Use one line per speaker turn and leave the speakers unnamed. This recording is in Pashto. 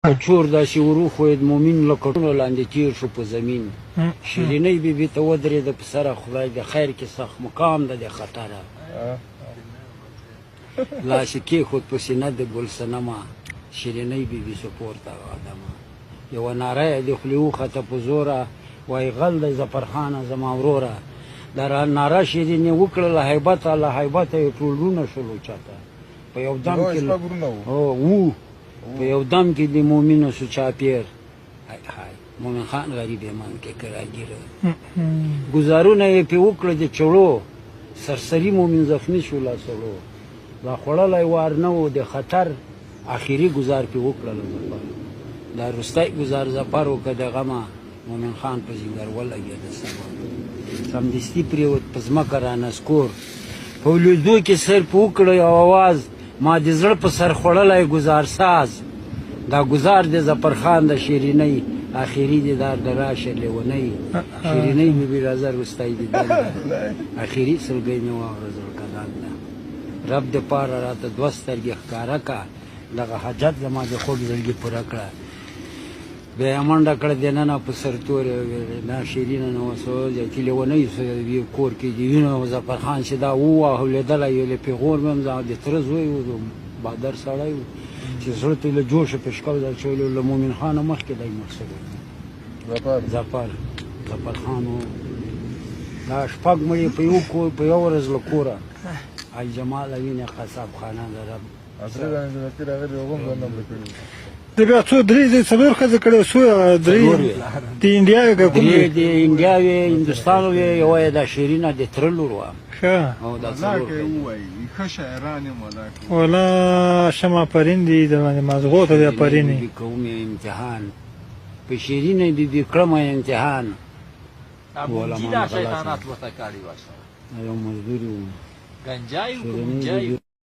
چور داسې وروښوید مومن له کټونو لاندې تیر شو په زمین شیرینۍ بیبي ته ودرېده په سره خدای د خیر کې سخت مقام ده د خطره لاس یې کېښود په سینه د ګل صنمه شیرینۍ بیبي سو پورته آدمه یوه ناره یې د خولې وخته په زوره وایي غل دی ظفرخانه زما وروره دا ناره شیرینې وکړله هیبته له هیبته یې ټول ورونه شول اوچته په یو دم کې وو په یو دم کې د مومنو سو چاپیر مومن خان غریب ایمان کې کراګیره ګزارونه یې پې وکړه د چړو سرسري مومن زخمي شو لاسړو لا خوړلی وار نه و د خطر آخري ګزار پې وکړله ظفر دا وروستی ګزار ظفر وکړه د غمه مومن خان په زنګر ولګېده سبا سمدستي پرېوت په ځمکه رانسکور په ولیدو کې سر په وکړه یو اواز ما د زړه په سر خوړلی ګزار ساز دا ګزار د ظفرخان د شیرینۍ آخري دیدار د راشه لیونۍ شیرینۍ بیبي راځه وروستی دیدن ده آخري سلګۍ مې واورېدل کلان ده رب د پاره راته دوه سترګې ښکاره که دغه حاجت زما د خوږ زړګي پوره کړه بیا یې منډه کړه دننه په سرتورې دا شیرینه نو سو زیاتي لیونۍ سو کور کې د وینو ظفرخان چې دا وواهه لیدلی یو له پېغور مې هم د تره زوی و بادر سړی و چې زړه ته یې له جوشه پېشکل در چولی له مومن خانه مخکې دی مړ شوی ظفرخان و دا شپږ مړي په یو ورځ له کوره ای جماله وینې قصاب خانه د رب
د بیا څو درې څلور ښځې کړې څو درې د انډیا وې که کوم
درې د انډیا وې هندوستان وې یوه یې دا شیرینه د تره لور وه
ښه ولا شمه پرین دي د باندې مازغو ته بیا پرین دي
کوم امتحان په شیرینه بیبي کړم امتحان
ابو جیدا شیطانات ورته کاړي واسه
یو مزدوري و
گنجای و